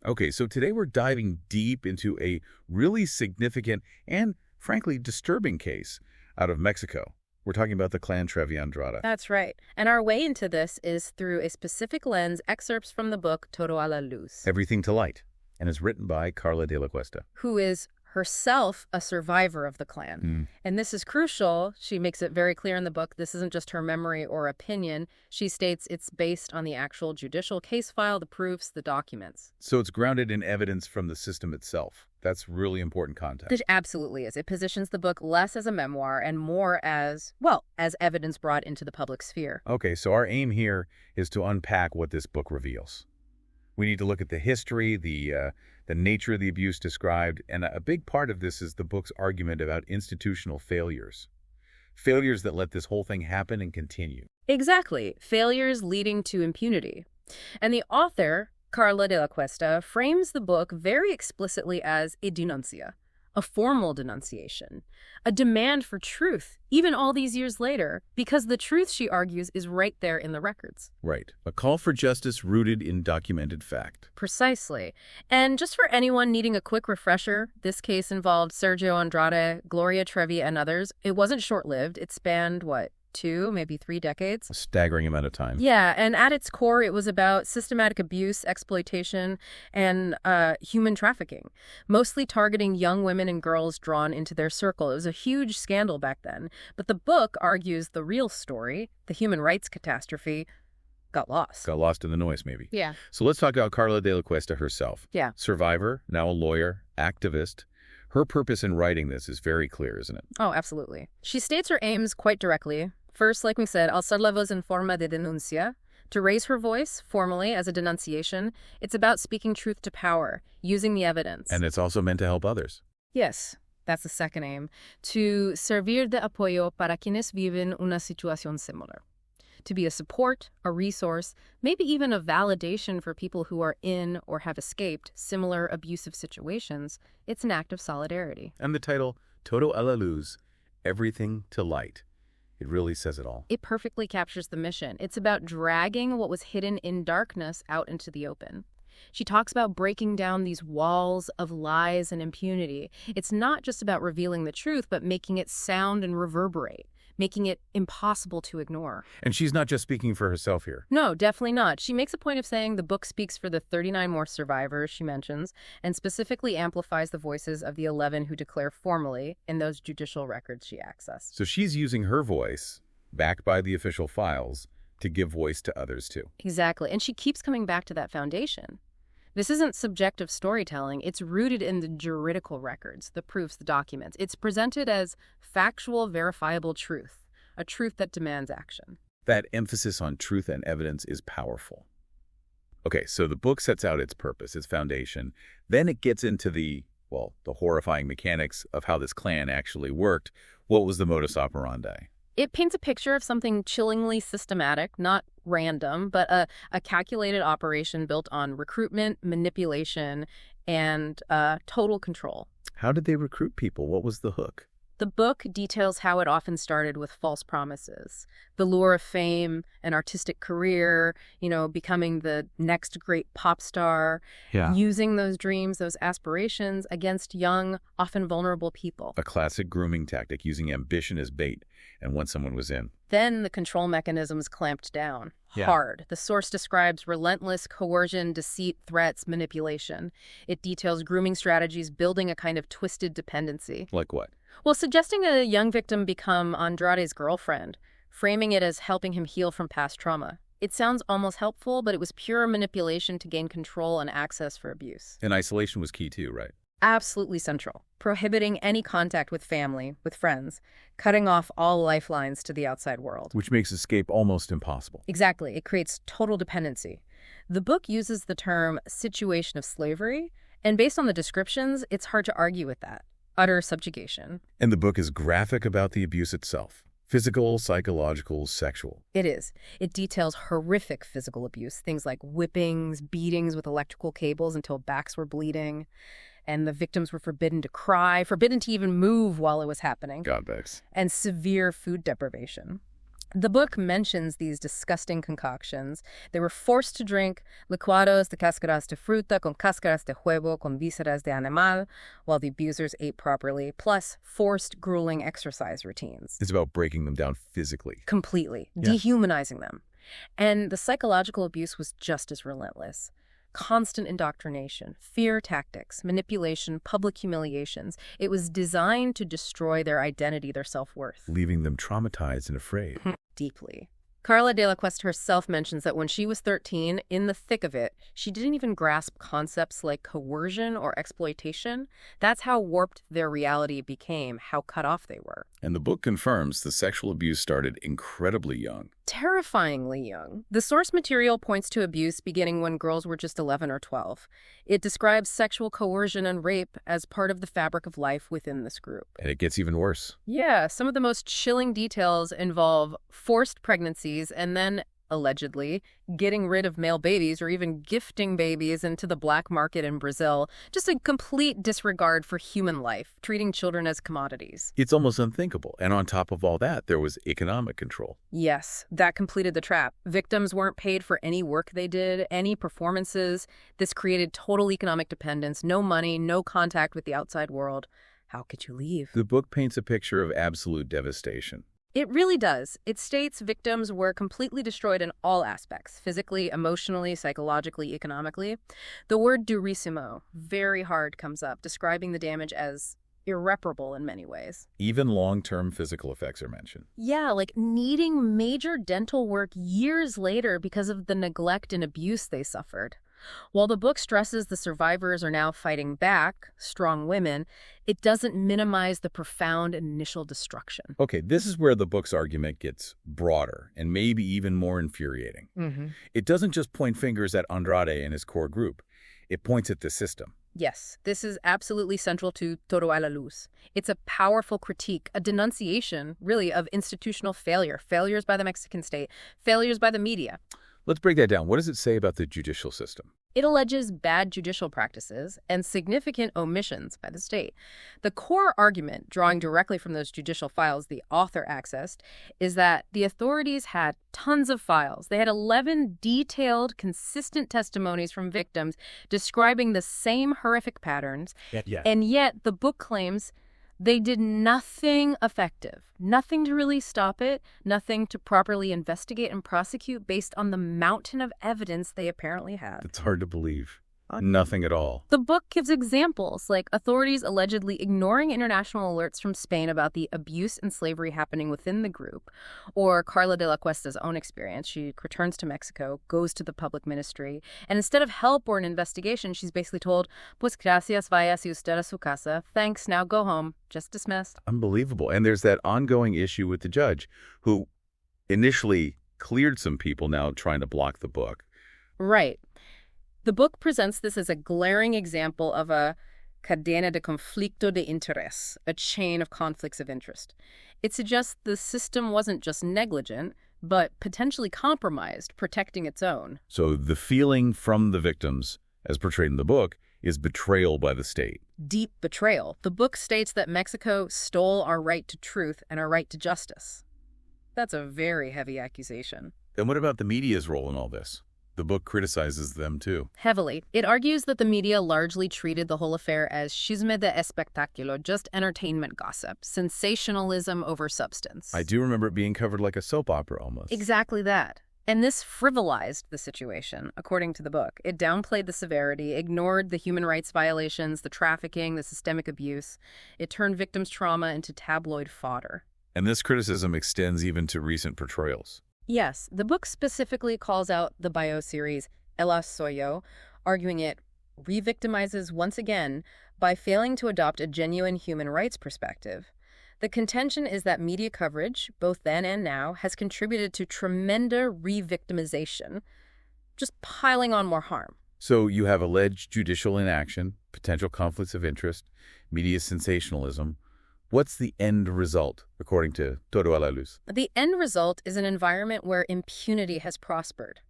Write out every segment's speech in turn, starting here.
Okay, so today we're diving deep into a really significant and, frankly, disturbing case out of Mexico. We're talking about the Clan Trevi Andrade. That's right. And our way into this is through a specific lens, excerpts from the book Todo a la Luz. Everything to Light, and is written by Carla de la Cuesta. Who is herself a survivor of the clan. And this is crucial. She makes it very clear in the book this isn't just her memory or opinion. She states it's based on the actual judicial case file, the proofs, the documents. So it's grounded in evidence from the system itself. That's really important context. It absolutely is. It positions the book less as a memoir and more as, well, as evidence brought into the public sphere. Okay, so our aim here is to unpack what this book reveals. We need to look at the history, the nature of the abuse described, and a big part of this is the book's argument about institutional failures. Failures that let this whole thing happen and continue. Exactly. Failures leading to impunity. And the author, Carla de la Cuesta, frames the book very explicitly as a denuncia, a formal denunciation, a demand for truth, even all these years later, because the truth, she argues, is right there in the records. Right. A call for justice rooted in documented fact. Precisely. And just for anyone needing a quick refresher, this case involved Sergio Andrade, Gloria Trevi, and others. It wasn't short-lived. It spanned, 2, maybe 3 decades? A staggering amount of time. Yeah, and at its core, it was about systematic abuse, exploitation, and human trafficking, mostly targeting young women and girls drawn into their circle. It was a huge scandal back then. But the book argues the real story, the human rights catastrophe, got lost. Got lost in the noise, maybe. Yeah. So let's talk about Carla de la Cuesta herself. Yeah. Survivor, now a lawyer, activist. Her purpose in writing this is very clear, isn't it? Oh, absolutely. She states her aims quite directly. First, like we said, alzar la voz en forma de denuncia, to raise her voice formally as a denunciation. It's about speaking truth to power, using the evidence. And it's also meant to help others. Yes, that's the second aim. To servir de apoyo para quienes viven una situación similar. To be a support, a resource, maybe even a validation for people who are in or have escaped similar abusive situations. It's an act of solidarity. And the title, Todo a la Luz, Everything to Light. It really says it all. It perfectly captures the mission. It's about dragging what was hidden in darkness out into the open. She talks about breaking down these walls of lies and impunity. It's not just about revealing the truth, but making it sound and reverberate, making it impossible to ignore. And she's not just speaking for herself here. No, definitely not. She makes a point of saying the book speaks for the 39 more survivors she mentions, and specifically amplifies the voices of the 11 who declare formally in those judicial records she accessed. So she's using her voice, backed by the official files, to give voice to others too. Exactly. And she keeps coming back to that foundation. This isn't subjective storytelling. It's rooted in the juridical records, the proofs, the documents. It's presented as factual, verifiable truth, a truth that demands action. That emphasis on truth and evidence is powerful. Okay, so the book sets out its purpose, its foundation. Then it gets into the horrifying mechanics of how this clan actually worked. What was the modus operandi? It paints a picture of something chillingly systematic, not random, but a calculated operation built on recruitment, manipulation, and total control. How did they recruit people? What was the hook? The book details how it often started with false promises. The lure of fame, an artistic career, becoming the next great pop star. Yeah. Using those dreams, those aspirations against young, often vulnerable people. A classic grooming tactic, using ambition as bait, and once someone was in. Then the control mechanisms clamped down. Yeah. Hard. The source describes relentless coercion, deceit, threats, manipulation. It details grooming strategies, building a kind of twisted dependency. Like what? Well, suggesting a young victim become Andrade's girlfriend, framing it as helping him heal from past trauma. It sounds almost helpful, but it was pure manipulation to gain control and access for abuse. And isolation was key too, right? Absolutely central. Prohibiting any contact with family, with friends, cutting off all lifelines to the outside world. Which makes escape almost impossible. Exactly. It creates total dependency. The book uses the term situation of slavery, and based on the descriptions, it's hard to argue with that. Utter subjugation. And the book is graphic about the abuse itself. Physical, psychological, sexual. It is. It details horrific physical abuse, things like whippings, beatings with electrical cables until backs were bleeding, and the victims were forbidden to cry, forbidden to even move while it was happening. God begs. And severe food deprivation. The book mentions these disgusting concoctions. They were forced to drink licuados de cáscaras de fruta con cáscaras de huevo con vísceras de animal while the abusers ate properly, plus forced grueling exercise routines. It's about breaking them down physically. Completely. Yeah. Dehumanizing them. And the psychological abuse was just as relentless. Constant indoctrination, fear tactics, manipulation, public humiliations. It was designed to destroy their identity, their self-worth. Leaving them traumatized and afraid. Deeply. Carla de la Cuesta herself mentions that when she was 13, in the thick of it, she didn't even grasp concepts like coercion or exploitation. That's how warped their reality became, how cut off they were. And the book confirms the sexual abuse started incredibly young. Terrifyingly young. The source material points to abuse beginning when girls were just 11 or 12. It describes sexual coercion and rape as part of the fabric of life within this group. And it gets even worse. Yeah, some of the most chilling details involve forced pregnancies and then, allegedly, getting rid of male babies or even gifting babies into the black market in Brazil. Just a complete disregard for human life, treating children as commodities. It's almost unthinkable. And on top of all that, there was economic control. Yes, that completed the trap. Victims weren't paid for any work they did, any performances. This created total economic dependence, no money, no contact with the outside world. How could you leave? The book paints a picture of absolute devastation. It really does. It states victims were completely destroyed in all aspects, physically, emotionally, psychologically, economically. The word durissimo, very hard, comes up, describing the damage as irreparable in many ways. Even long-term physical effects are mentioned. Yeah, like needing major dental work years later because of the neglect and abuse they suffered. While the book stresses the survivors are now fighting back, strong women, it doesn't minimize the profound initial destruction. Okay, this is where the book's argument gets broader and maybe even more infuriating. It doesn't just point fingers at Andrade and his core group. It points at the system. Yes, this is absolutely central to Todo a la Luz. It's a powerful critique, a denunciation, really, of institutional failure, failures by the Mexican state, failures by the media. Let's break that down. What does it say about the judicial system? It alleges bad judicial practices and significant omissions by the state. The core argument, drawing directly from those judicial files the author accessed, is that the authorities had tons of files. They had 11 detailed, consistent testimonies from victims describing the same horrific patterns, and yet the book claims they did nothing effective, nothing to really stop it, nothing to properly investigate and prosecute based on the mountain of evidence they apparently had. It's hard to believe. Nothing at all. The book gives examples, like authorities allegedly ignoring international alerts from Spain about the abuse and slavery happening within the group, or Carla de la Cuesta's own experience. She returns to Mexico, goes to the public ministry, and instead of help or an investigation, she's basically told, pues gracias, vaya si usted a su casa. Thanks, now go home. Just dismissed. Unbelievable. And there's that ongoing issue with the judge, who initially cleared some people now trying to block the book. Right. The book presents this as a glaring example of a cadena de conflicto de interés, a chain of conflicts of interest. It suggests the system wasn't just negligent, but potentially compromised, protecting its own. So the feeling from the victims, as portrayed in the book, is betrayal by the state. Deep betrayal. The book states that Mexico stole our right to truth and our right to justice. That's a very heavy accusation. Then what about the media's role in all this? The book criticizes them, too. Heavily. It argues that the media largely treated the whole affair as chisme de espectáculo, just entertainment gossip, sensationalism over substance. I do remember it being covered like a soap opera almost. Exactly that. And this frivolized the situation, according to the book. It downplayed the severity, ignored the human rights violations, the trafficking, the systemic abuse. It turned victims' trauma into tabloid fodder. And this criticism extends even to recent portrayals. Yes, the book specifically calls out the bio series Ella Soy Yo, arguing it re-victimizes once again by failing to adopt a genuine human rights perspective. The contention is that media coverage, both then and now, has contributed to tremendous re-victimization, just piling on more harm. So you have alleged judicial inaction, potential conflicts of interest, media sensationalism. What's the end result, according to Todo a la Luz? The end result is an environment where impunity has prospered.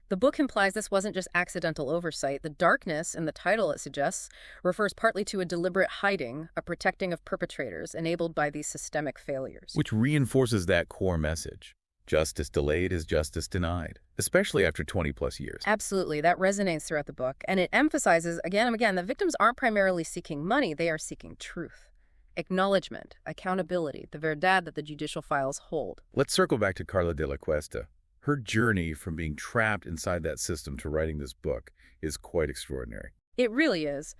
The book implies this wasn't just accidental oversight. The darkness in the title, it suggests, refers partly to a deliberate hiding, a protecting of perpetrators enabled by these systemic failures. Which reinforces that core message. Justice delayed is justice denied, especially after 20-plus years. Absolutely. That resonates throughout the book. And it emphasizes again and again that victims aren't primarily seeking money. They are seeking truth, acknowledgement, accountability, the verdad that the judicial files hold. Let's circle back to Carla de la Cuesta. Her journey from being trapped inside that system to writing this book is quite extraordinary. It really is.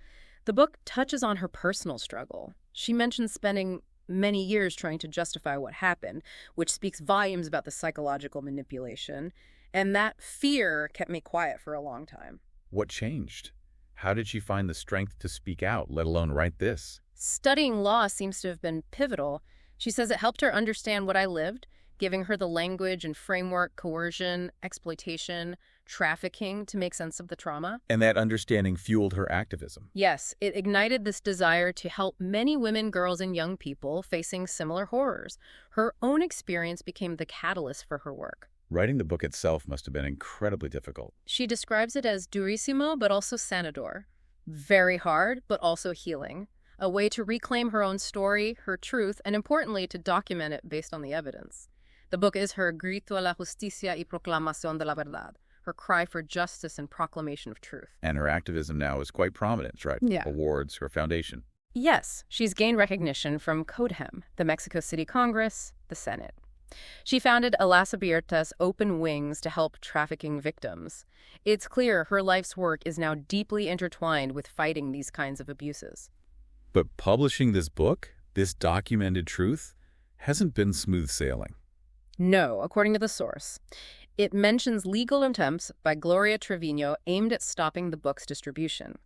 The book touches on her personal struggle. She mentions spending many years trying to justify what happened, which speaks volumes about the psychological manipulation. And that fear kept me quiet for a long time. What changed? How did she find the strength to speak out, let alone write this? Studying law seems to have been pivotal. She says it helped her understand what I lived, giving her the language and framework, coercion, exploitation, trafficking to make sense of the trauma. And that understanding fueled her activism. Yes, it ignited this desire to help many women, girls, and young people facing similar horrors. Her own experience became the catalyst for her work. Writing the book itself must have been incredibly difficult. She describes it as durissimo, but also sanador. Very hard, but also healing. A way to reclaim her own story, her truth, and importantly, to document it based on the evidence. The book is her grito a la justicia y proclamación de la verdad, her cry for justice and proclamation of truth. And her activism now is quite prominent, right? Yeah. Awards, her foundation. Yes, she's gained recognition from CODEM, the Mexico City Congress, the Senate. She founded Alas Abiertas Open Wings to help trafficking victims. It's clear her life's work is now deeply intertwined with fighting these kinds of abuses. But publishing this book, this documented truth, hasn't been smooth sailing. No, according to the source. It mentions legal attempts by Gloria Trevi aimed at stopping the book's distribution.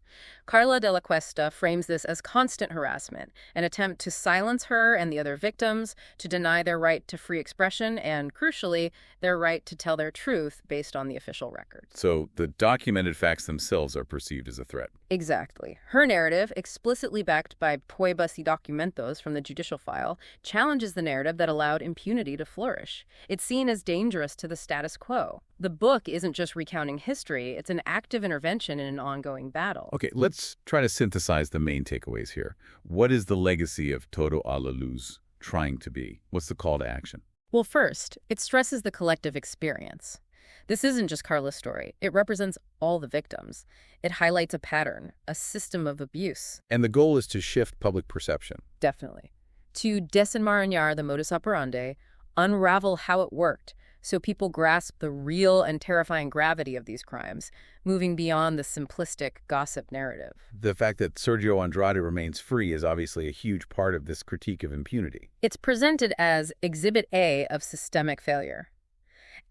Carla de la Cuesta frames this as constant harassment, an attempt to silence her and the other victims, to deny their right to free expression, and, crucially, their right to tell their truth based on the official records. So the documented facts themselves are perceived as a threat. Exactly. Her narrative, explicitly backed by pruebas y documentos from the judicial file, challenges the narrative that allowed impunity to flourish. It's seen as dangerous to the status quo. The book isn't just recounting history, it's an active intervention in an ongoing battle. Okay, let's try to synthesize the main takeaways here. What is the legacy of Todo a la Luz trying to be? What's the call to action? Well, first, it stresses the collective experience. This isn't just Carla's story. It represents all the victims. It highlights a pattern, a system of abuse. And the goal is to shift public perception. Definitely. To desenmarañar the modus operandi, unravel how it worked, so people grasp the real and terrifying gravity of these crimes, moving beyond the simplistic gossip narrative. The fact that Sergio Andrade remains free is obviously a huge part of this critique of impunity. It's presented as Exhibit A of systemic failure.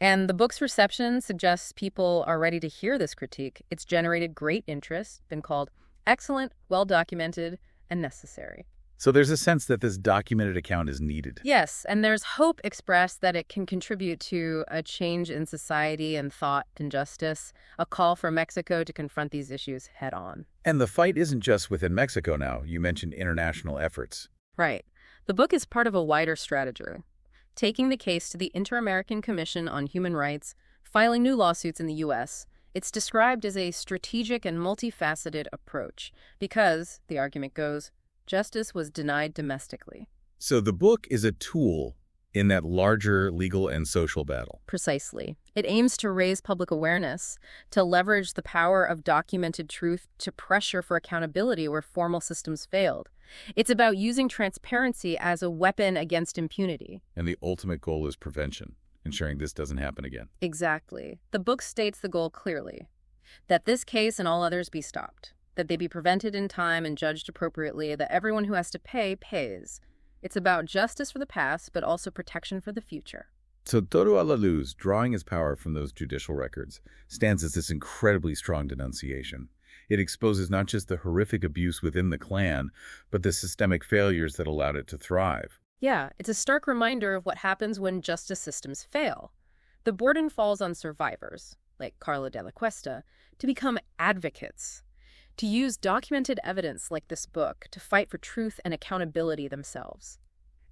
And the book's reception suggests people are ready to hear this critique. It's generated great interest, been called excellent, well-documented, and necessary. So there's a sense that this documented account is needed. Yes, and there's hope expressed that it can contribute to a change in society and thought and justice, a call for Mexico to confront these issues head-on. And the fight isn't just within Mexico now. You mentioned international efforts. Right. The book is part of a wider strategy, taking the case to the Inter-American Commission on Human Rights, filing new lawsuits in the U.S. It's described as a strategic and multifaceted approach because, the argument goes, justice was denied domestically. So the book is a tool in that larger legal and social battle. Precisely. It aims to raise public awareness, to leverage the power of documented truth to pressure for accountability where formal systems failed. It's about using transparency as a weapon against impunity. And the ultimate goal is prevention, ensuring this doesn't happen again. Exactly. The book states the goal clearly, that this case and all others be stopped, that they be prevented in time and judged appropriately, that everyone who has to pay, pays. It's about justice for the past, but also protection for the future. So Todo a la Luz, drawing his power from those judicial records, stands as this incredibly strong denunciation. It exposes not just the horrific abuse within the clan, but the systemic failures that allowed it to thrive. Yeah, it's a stark reminder of what happens when justice systems fail. The burden falls on survivors, like Carla de la Cuesta, to become advocates, to use documented evidence like this book to fight for truth and accountability themselves.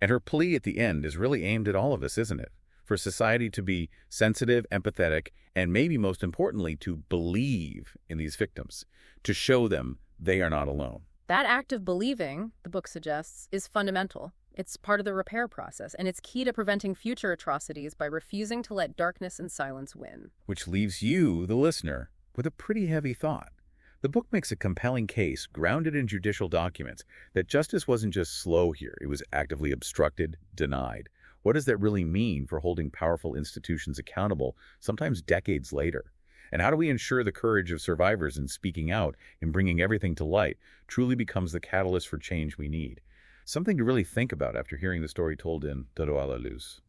And her plea at the end is really aimed at all of us, isn't it? For society to be sensitive, empathetic, and maybe most importantly, to believe in these victims, to show them they are not alone. That act of believing, the book suggests, is fundamental. It's part of the repair process, and it's key to preventing future atrocities by refusing to let darkness and silence win. Which leaves you, the listener, with a pretty heavy thought. The book makes a compelling case, grounded in judicial documents, that justice wasn't just slow here, it was actively obstructed, denied. What does that really mean for holding powerful institutions accountable, sometimes decades later? And how do we ensure the courage of survivors in speaking out and bringing everything to light truly becomes the catalyst for change we need? Something to really think about after hearing the story told in Todo a la Luz.